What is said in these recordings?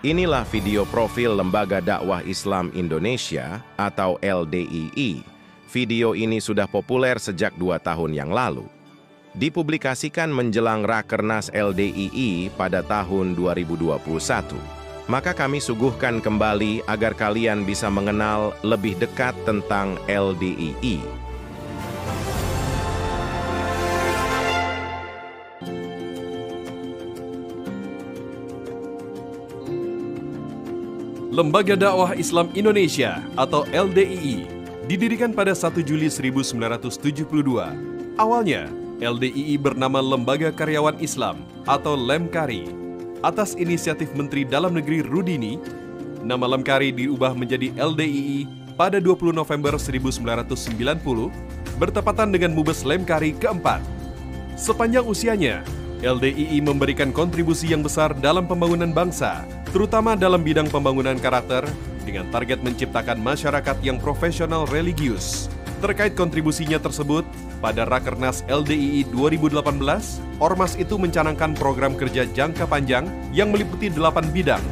Inilah video profil Lembaga Dakwah Islam Indonesia atau LDII. Video ini sudah populer sejak 2 tahun yang lalu. Dipublikasikan menjelang Rakernas LDII pada tahun 2021. Maka kami suguhkan kembali agar kalian bisa mengenal lebih dekat tentang LDII. Lembaga Dakwah Islam Indonesia atau LDII didirikan pada 1 Juli 1972. Awalnya, LDII bernama Lembaga Karyawan Islam atau Lemkari. Atas inisiatif Menteri Dalam Negeri Rudini, nama Lemkari diubah menjadi LDII pada 20 November 1990, bertepatan dengan Mubes Lemkari keempat. Sepanjang usianya, LDII memberikan kontribusi yang besar dalam pembangunan bangsa, terutama dalam bidang pembangunan karakter, dengan target menciptakan masyarakat yang profesional religius. Terkait kontribusinya tersebut, pada Rakernas LDII 2018, Ormas itu mencanangkan program kerja jangka panjang yang meliputi 8 bidang.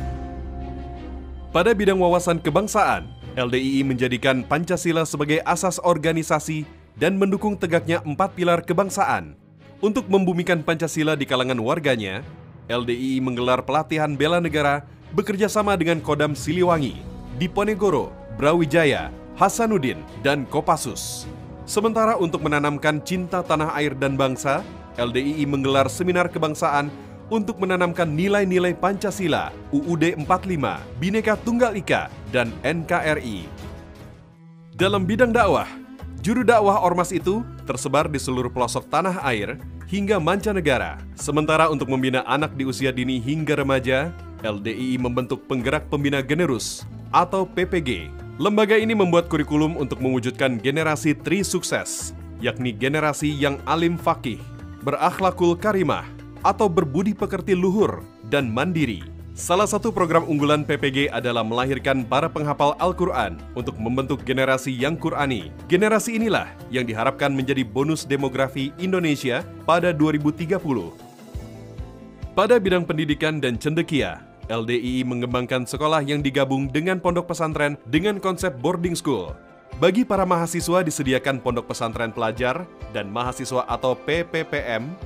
Pada bidang wawasan kebangsaan, LDII menjadikan Pancasila sebagai asas organisasi dan mendukung tegaknya 4 pilar kebangsaan. Untuk membumikan Pancasila di kalangan warganya, LDII menggelar pelatihan bela negara bekerja sama dengan Kodam Siliwangi, Diponegoro, Brawijaya, Hasanuddin, dan Kopassus. Sementara untuk menanamkan cinta tanah air dan bangsa, LDII menggelar seminar kebangsaan untuk menanamkan nilai-nilai Pancasila, UUD 45, Bhinneka Tunggal Ika, dan NKRI. Dalam bidang dakwah, juru dakwah Ormas itu tersebar di seluruh pelosok tanah air hingga mancanegara. Sementara untuk membina anak di usia dini hingga remaja, LDII membentuk Penggerak Pembina Generus atau PPG. Lembaga ini membuat kurikulum untuk mewujudkan generasi Tri Sukses, yakni generasi yang alim fakih, berakhlakul karimah, atau berbudi pekerti luhur dan mandiri. Salah satu program unggulan PPG adalah melahirkan para penghafal Al-Quran untuk membentuk generasi yang Qurani. Generasi inilah yang diharapkan menjadi bonus demografi Indonesia pada 2030. Pada bidang pendidikan dan cendekia, LDII mengembangkan sekolah yang digabung dengan pondok pesantren dengan konsep boarding school. Bagi para mahasiswa disediakan pondok pesantren pelajar dan mahasiswa atau PPPM.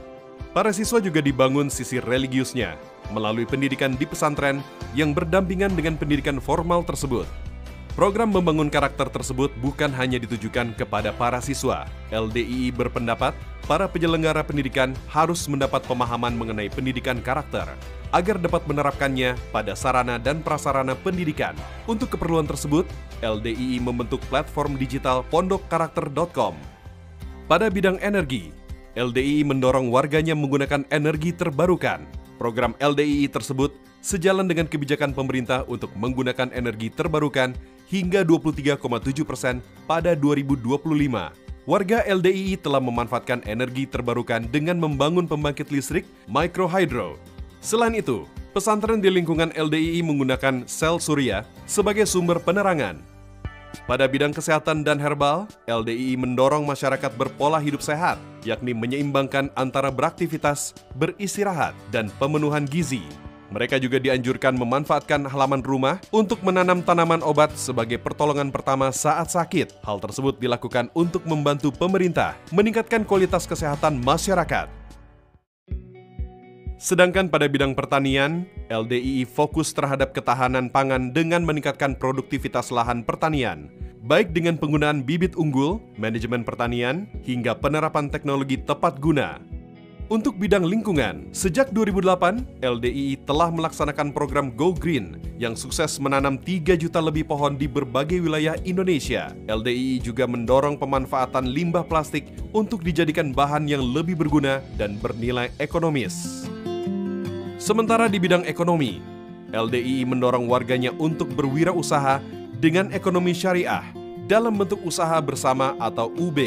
Para siswa juga dibangun sisi religiusnya melalui pendidikan di pesantren yang berdampingan dengan pendidikan formal tersebut. Program membangun karakter tersebut bukan hanya ditujukan kepada para siswa. LDII berpendapat para penyelenggara pendidikan harus mendapat pemahaman mengenai pendidikan karakter agar dapat menerapkannya pada sarana dan prasarana pendidikan. Untuk keperluan tersebut, LDII membentuk platform digital pondokkarakter.com. Pada bidang energi, LDII mendorong warganya menggunakan energi terbarukan. Program LDII tersebut sejalan dengan kebijakan pemerintah untuk menggunakan energi terbarukan hingga 23,7% pada 2025. Warga LDII telah memanfaatkan energi terbarukan dengan membangun pembangkit listrik microhydro. Selain itu, pesantren di lingkungan LDII menggunakan sel surya sebagai sumber penerangan. Pada bidang kesehatan dan herbal, LDII mendorong masyarakat berpola hidup sehat, yakni menyeimbangkan antara beraktivitas, beristirahat, dan pemenuhan gizi. Mereka juga dianjurkan memanfaatkan halaman rumah untuk menanam tanaman obat sebagai pertolongan pertama saat sakit. Hal tersebut dilakukan untuk membantu pemerintah meningkatkan kualitas kesehatan masyarakat. Sedangkan pada bidang pertanian, LDII fokus terhadap ketahanan pangan dengan meningkatkan produktivitas lahan pertanian, baik dengan penggunaan bibit unggul, manajemen pertanian, hingga penerapan teknologi tepat guna. Untuk bidang lingkungan, sejak 2008, LDII telah melaksanakan program Go Green yang sukses menanam 3 juta lebih pohon di berbagai wilayah Indonesia. LDII juga mendorong pemanfaatan limbah plastik untuk dijadikan bahan yang lebih berguna dan bernilai ekonomis. Sementara di bidang ekonomi, LDII mendorong warganya untuk berwirausaha dengan ekonomi syariah dalam bentuk usaha bersama atau UB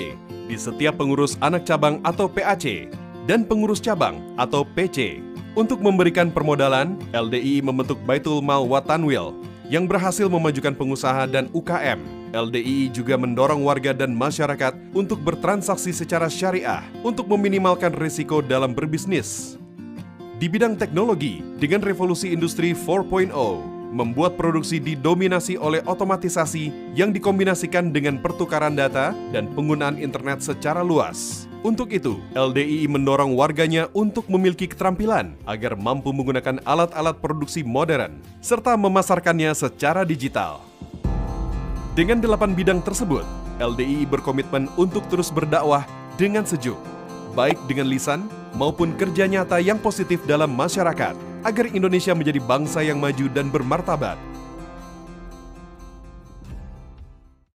di setiap pengurus anak cabang atau PAC dan pengurus cabang atau PC. Untuk memberikan permodalan, LDII membentuk Baitul Mal wa Tanwil yang berhasil memajukan pengusaha dan UKM. LDII juga mendorong warga dan masyarakat untuk bertransaksi secara syariah untuk meminimalkan risiko dalam berbisnis. Di bidang teknologi, dengan revolusi industri 4.0, membuat produksi didominasi oleh otomatisasi yang dikombinasikan dengan pertukaran data dan penggunaan internet secara luas. Untuk itu, LDII mendorong warganya untuk memiliki keterampilan agar mampu menggunakan alat-alat produksi modern, serta memasarkannya secara digital. Dengan 8 bidang tersebut, LDII berkomitmen untuk terus berdakwah dengan sejuk, baik dengan lisan maupun kerja nyata yang positif dalam masyarakat, agar Indonesia menjadi bangsa yang maju dan bermartabat.